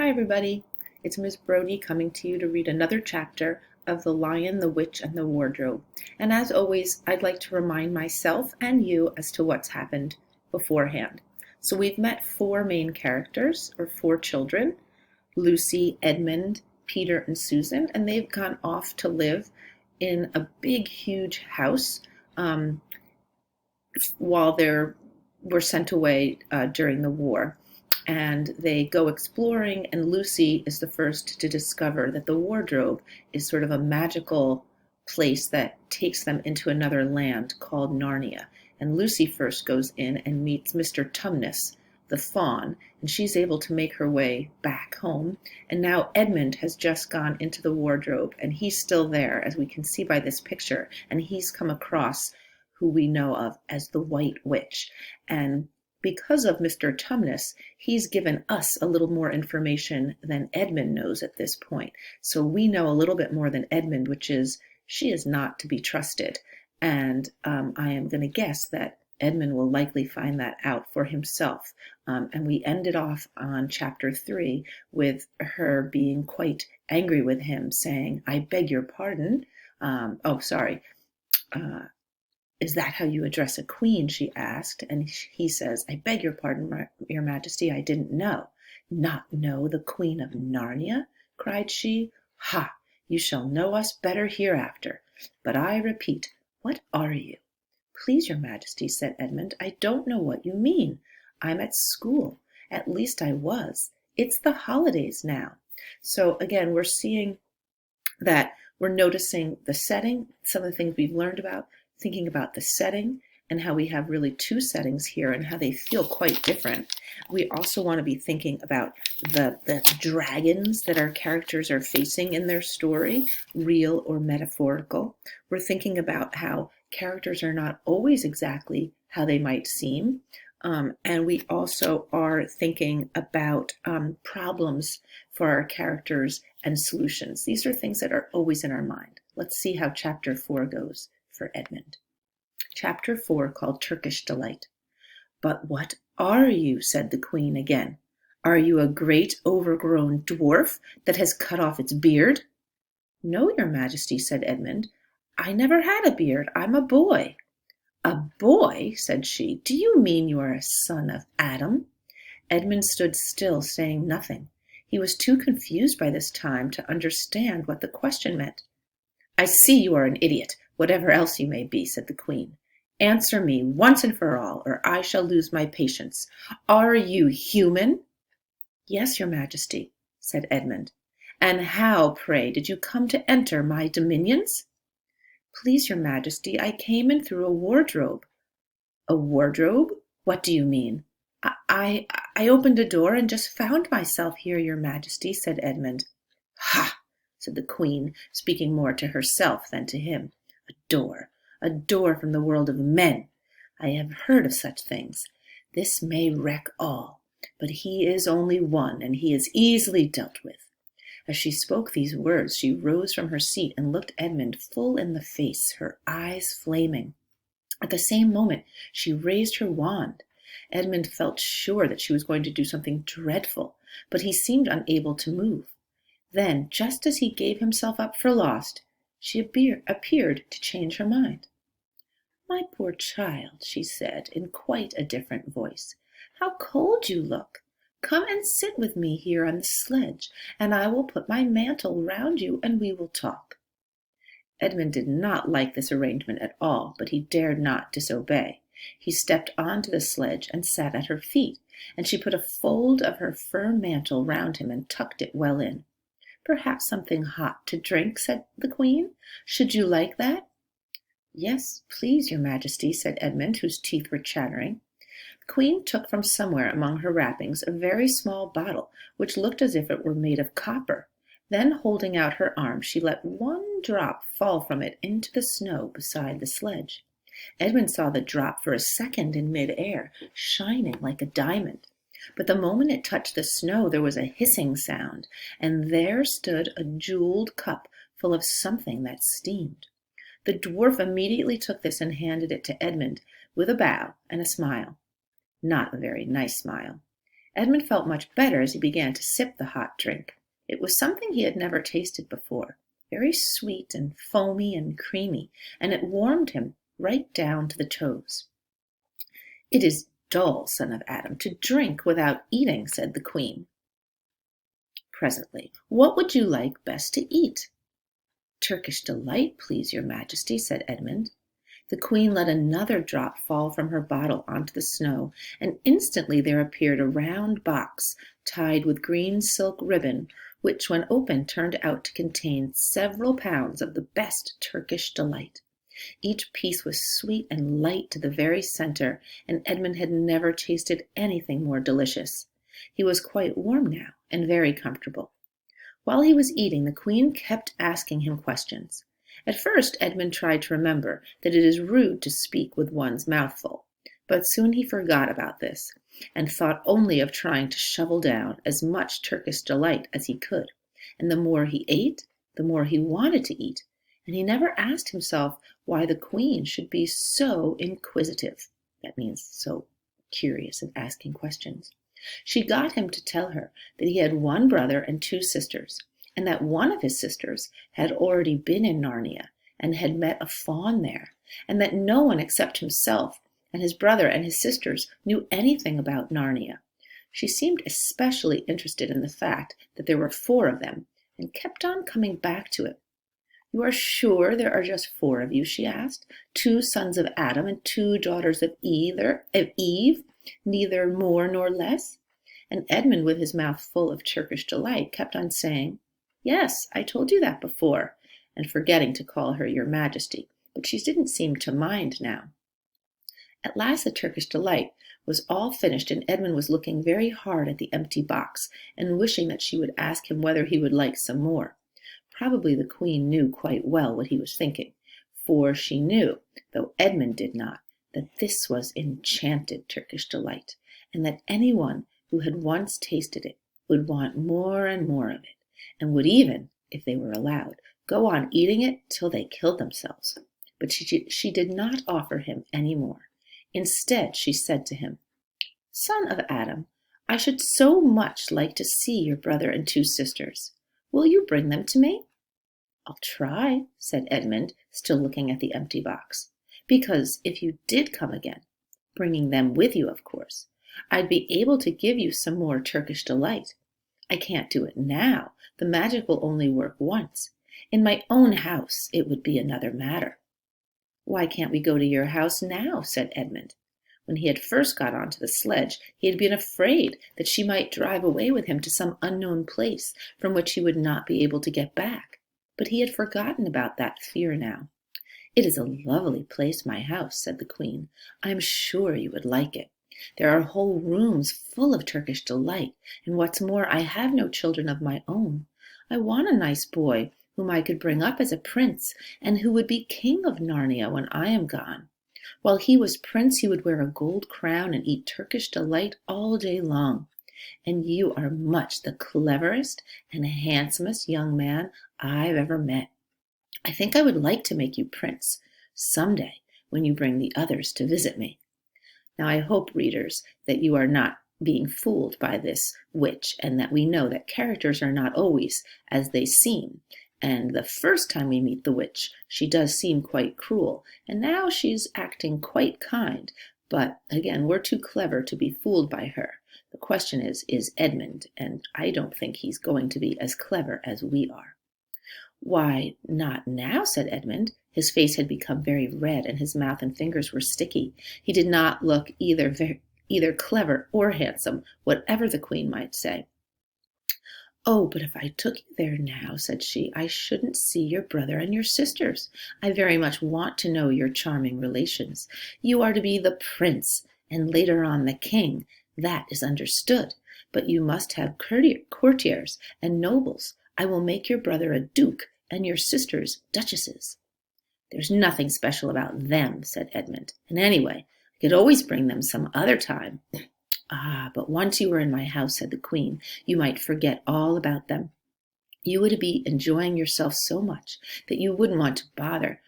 Hi, everybody. It's Ms. Brody coming to you to read another chapter of The Lion, the Witch, and the Wardrobe. And as always, I'd like to remind myself and you as to what's happened beforehand. So we've met four main characters, or four children, Lucy, Edmund, Peter, and Susan, and they've gone off to live in a big, huge house um, while were sent away during the war. And they go exploring, and Lucy is the first to discover that the wardrobe is sort of a magical place that takes them into another land called Narnia. And Lucy first goes in and meets Mr. Tumnus, the faun, and she's able to make her way back home. And now Edmund has just gone into the wardrobe, and he's still there, as we can see by this picture, and he's come across who we know of as the White Witch. And because of Mr. Tumnus, he's given us a little more information than Edmund knows at this point. So we know a little bit more than Edmund, which is she is not to be trusted. And I am going to guess that Edmund will likely find that out for himself. And we ended off on chapter 3 with her being quite angry with him, saying, "I beg your pardon." Sorry. "Is that how you address a queen?" she asked, and he says, "I beg your pardon, your majesty, I didn't know." "Not know the Queen of Narnia?" cried she. "Ha! You shall know us better hereafter. But I repeat, what are you?" "Please, your majesty," said Edmund, "I don't know what you mean. I'm at school. At least I was. It's the holidays now." So again, we're seeing that we're noticing the setting, some of the things we've learned about, thinking about the setting and how we have really two settings here and how they feel quite different. We also want to be thinking about the dragons that our characters are facing in their story, real or metaphorical. We're thinking about how characters are not always exactly how they might seem. And we also are thinking about problems for our characters and solutions. These are things that are always in our mind. Let's see how chapter 4 goes for Edmund. Chapter 4, called Turkish Delight. "But what are you?" said the queen again. "Are you a great overgrown dwarf that has cut off its beard?" "No, your majesty," said Edmund. "I never had a beard. I'm a boy." "A boy?" said she. "Do you mean you are a son of Adam?" Edmund stood still, saying nothing. He was too confused by this time to understand what the question meant. "I see you are an idiot, whatever else you may be," said the queen. "Answer me once and for all, or I shall lose my patience. Are you human?" "Yes, your majesty," said Edmund. "And how, pray, did you come to enter my dominions?" "Please, your majesty, I came in through a wardrobe." "A wardrobe? What do you mean?" I opened a door and just found myself here, your majesty," said Edmund. "Ha!" said the queen, speaking more to herself than to him. A door from the world of men. I have heard of such things. This may wreck all, but he is only one, and he is easily dealt with." As she spoke these words, she rose from her seat and looked Edmund full in the face, her eyes flaming. At the same moment, she raised her wand. Edmund felt sure that she was going to do something dreadful, but he seemed unable to move. Then, just as he gave himself up for lost, she appeared to change her mind. "My poor child," she said in quite a different voice, "how cold you look! Come and sit with me here on the sledge, and I will put my mantle round you and we will talk." Edmund did not like this arrangement at all, but he dared not disobey. He stepped onto the sledge and sat at her feet, and she put a fold of her fur mantle round him and tucked it well in. "Perhaps something hot to drink," said the queen. "Should you like that?" "Yes, please, your majesty," said Edmund, whose teeth were chattering. The queen took from somewhere among her wrappings a very small bottle, which looked as if it were made of copper. Then, holding out her arm, she let one drop fall from it into the snow beside the sledge. Edmund saw the drop for a second in mid-air, shining like a diamond. But the moment it touched the snow, there was a hissing sound, and there stood a jeweled cup full of something that steamed. The dwarf immediately took this and handed it to Edmund with a bow and a smile. Not a very nice smile. Edmund felt much better as he began to sip the hot drink. It was something he had never tasted before, very sweet and foamy and creamy, and it warmed him right down to the toes. "It is dull, son of Adam, to drink without eating," said the queen. Presently, "What would you like best to eat?" "Turkish Delight, please, your majesty," said Edmund. The queen let another drop fall from her bottle onto the snow, and instantly there appeared a round box tied with green silk ribbon, which, when opened, turned out to contain several pounds of the best Turkish Delight. Each piece was sweet and light to the very center, and Edmund had never tasted anything more delicious. He was quite warm now, and very comfortable. While he was eating, the queen kept asking him questions. At first Edmund tried to remember that it is rude to speak with one's mouth full, but soon he forgot about this, and thought only of trying to shovel down as much Turkish Delight as he could, and the more he ate, the more he wanted to eat, and he never asked himself why the queen should be so inquisitive. That means so curious and asking questions. She got him to tell her that he had one brother and two sisters, and that one of his sisters had already been in Narnia and had met a faun there, and that no one except himself and his brother and his sisters knew anything about Narnia. She seemed especially interested in the fact that there were 4 of them, and kept on coming back to it. "You are sure there are just 4 of you?" she asked. "2 sons of Adam and 2 daughters of Eve, neither more nor less?" And Edmund, with his mouth full of Turkish Delight, kept on saying, "Yes, I told you that before," and forgetting to call her your majesty, but she didn't seem to mind now. At last the Turkish Delight was all finished, and Edmund was looking very hard at the empty box, and wishing that she would ask him whether he would like some more. Probably the queen knew quite well what he was thinking, for she knew, though Edmund did not, that this was enchanted Turkish Delight, and that anyone who had once tasted it would want more and more of it, and would even, if they were allowed, go on eating it till they killed themselves. But she did not offer him any more. Instead, she said to him, "Son of Adam, I should so much like to see your brother and 2 sisters. Will you bring them to me?" "I'll try," said Edmund, still looking at the empty box, "because if you did come again, bringing them with you, of course, I'd be able to give you some more Turkish Delight. I can't do it now. The magic will only work once. In my own house, it would be another matter." "Why can't we go to your house now?" said Edmund. When he had first got onto the sledge, he had been afraid that she might drive away with him to some unknown place from which he would not be able to get back. But he had forgotten about that fear now. "It is a lovely place, my house," said the queen. "I am sure you would like it. There are whole rooms full of Turkish Delight, and what's more, I have no children of my own. I want a nice boy whom I could bring up as a prince, and who would be king of Narnia when I am gone. While he was prince, he would wear a gold crown and eat Turkish Delight all day long. And you are much the cleverest and handsomest young man I've ever met. I think I would like to make you prince some day when you bring the others to visit me." Now, I hope, readers, that you are not being fooled by this witch, and that we know that characters are not always as they seem. And the first time we meet the witch, she does seem quite cruel, and now she's acting quite kind. But again, we're too clever to be fooled by her. The question is Edmund, and I don't think he's going to be as clever as we are. "Why, not now," said Edmund. His face had become very red, and his mouth and fingers were sticky. He did not look either clever or handsome, whatever the queen might say. "Oh, but if I took you there now," said she, "I shouldn't see your brother and your sisters. I very much want to know your charming relations. You are to be the prince, and later on the king. That is understood. But you must have courtiers and nobles. I will make your brother a duke, and your sisters duchesses." "There's nothing special about them," said Edmund. "And anyway, I could always bring them some other time." "Ah, but once you were in my house," said the queen, "you might forget all about them. You would be enjoying yourself so much that you wouldn't want to bother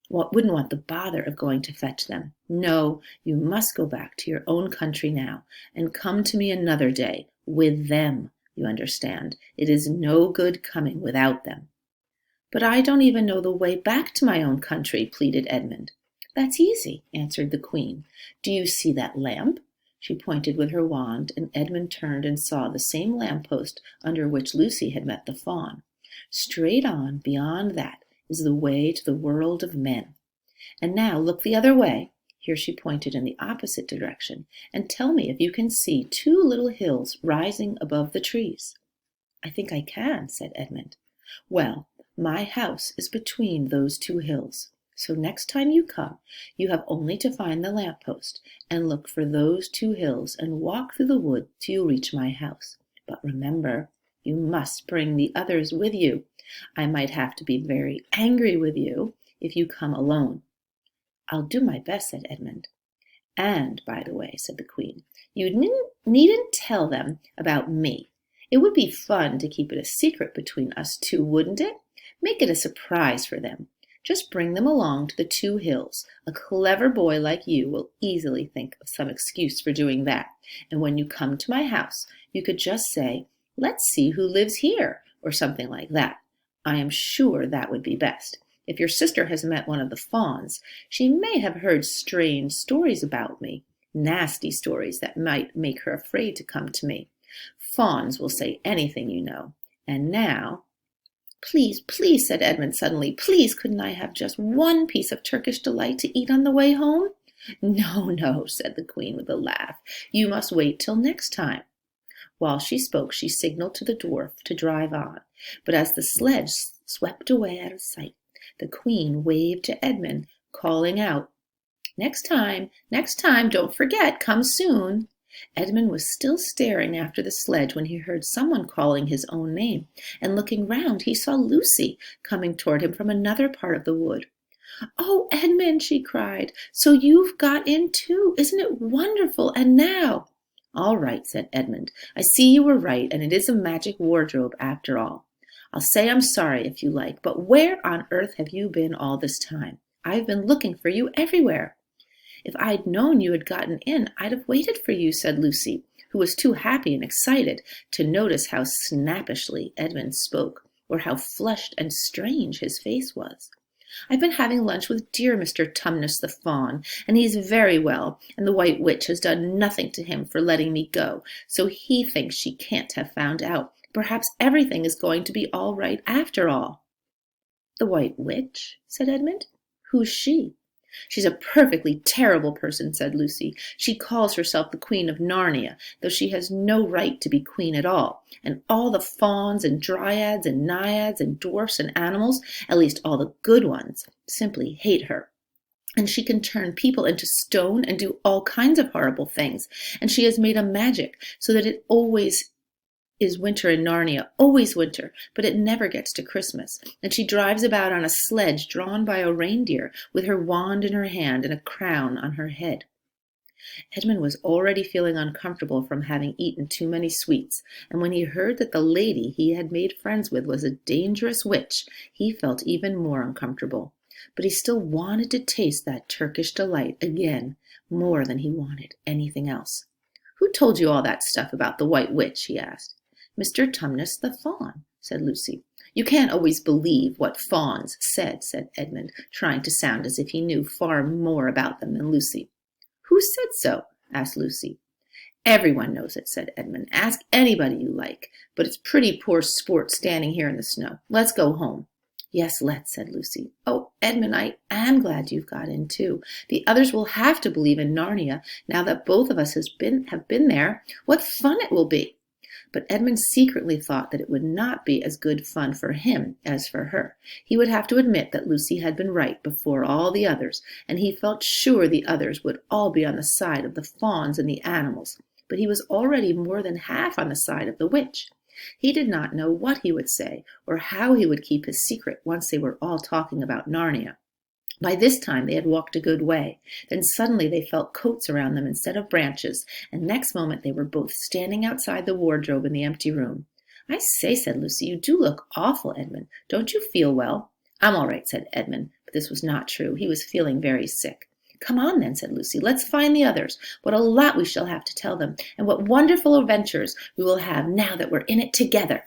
wouldn't want the bother of going to fetch them. No, you must go back to your own country now, and come to me another day, with them, you understand. It is no good coming without them." "But I don't even know the way back to my own country," pleaded Edmund. "That's easy," answered the Queen. "Do you see that lamp?" She pointed with her wand, and Edmund turned and saw the same lamp-post under which Lucy had met the fawn. "Straight on, beyond that, is the way to the world of men. And now look the other way," here she pointed in the opposite direction, "and tell me if you can see two little hills rising above the trees." "I think I can," said Edmund. "Well, my house is between those two hills. So next time you come, you have only to find the lamp-post, and look for those two hills, and walk through the wood till you reach my house. But remember, you must bring the others with you. I might have to be very angry with you if you come alone." "I'll do my best," said Edmund. "And, by the way," said the Queen, "you needn't tell them about me. It would be fun to keep it a secret between us two, wouldn't it? Make it a surprise for them. Just bring them along to the two hills. A clever boy like you will easily think of some excuse for doing that. And when you come to my house, you could just say, 'Let's see who lives here,' or something like that. I am sure that would be best. If your sister has met one of the fawns, she may have heard strange stories about me, nasty stories that might make her afraid to come to me. Fawns will say anything, you know. And now—" "Please, please," said Edmund suddenly, "please, couldn't I have just one piece of Turkish Delight to eat on the way home?" "No, no," said the Queen with a laugh. "You must wait till next time." While she spoke, she signaled to the dwarf to drive on, but as the sledge swept away out of sight, the Queen waved to Edmund, calling out, next time, don't forget, come soon." Edmund was still staring after the sledge when he heard someone calling his own name, and looking round he saw Lucy coming toward him from another part of the wood. "Oh, Edmund," she cried, "so you've got in too. Isn't it wonderful? And now—" "All right," said Edmund. "I see you were right, and it is a magic wardrobe after all. I'll say I'm sorry if you like, but where on earth have you been all this time? I've been looking for you everywhere." "If I'd known you had gotten in, I'd have waited for you," said Lucy, who was too happy and excited to notice how snappishly Edmund spoke, or how flushed and strange his face was. "I've been having lunch with dear Mr. Tumnus the fawn, and he's very well, and the White Witch has done nothing to him for letting me go, so he thinks she can't have found out. Perhaps everything is going to be all right after all." "The White Witch?" said Edmund. "Who's she?" "She's a perfectly terrible person," said Lucy. "She calls herself the Queen of Narnia, though she has no right to be queen at all, and all the fauns and dryads and naiads and dwarfs and animals, at least all the good ones, simply hate her. And she can turn people into stone and do all kinds of horrible things, and she has made a magic so that it always is winter in Narnia, always winter, but it never gets to Christmas, and she drives about on a sledge drawn by a reindeer, with her wand in her hand and a crown on her head." Edmund was already feeling uncomfortable from having eaten too many sweets, and when he heard that the lady he had made friends with was a dangerous witch, he felt even more uncomfortable. But he still wanted to taste that Turkish Delight again, more than he wanted anything else. "Who told you all that stuff about the White Witch?" he asked. "Mr. Tumnus the fawn," said Lucy. "You can't always believe what fawns said," said Edmund, trying to sound as if he knew far more about them than Lucy. "Who said so?" asked Lucy. "Everyone knows it," said Edmund. "Ask anybody you like, but it's pretty poor sport standing here in the snow. Let's go home." "Yes, let's," said Lucy. "Oh, Edmund, I am glad you've got in too. The others will have to believe in Narnia now that both of us have been there. What fun it will be!" But Edmund secretly thought that it would not be as good fun for him as for her. He would have to admit that Lucy had been right before all the others, and he felt sure the others would all be on the side of the fawns and the animals. But he was already more than half on the side of the witch. He did not know what he would say, or how he would keep his secret once they were all talking about Narnia. By this time they had walked a good way. Then suddenly they felt coats around them instead of branches, and next moment they were both standing outside the wardrobe in the empty room. "I say," said Lucy, "you do look awful, Edmund. Don't you feel well?" "I'm all right," said Edmund, But this was not true. He was feeling very sick. "Come on, then," said Lucy. "Let's find the others. What a lot we shall have to tell them, and what wonderful adventures we will have now that we're in it together."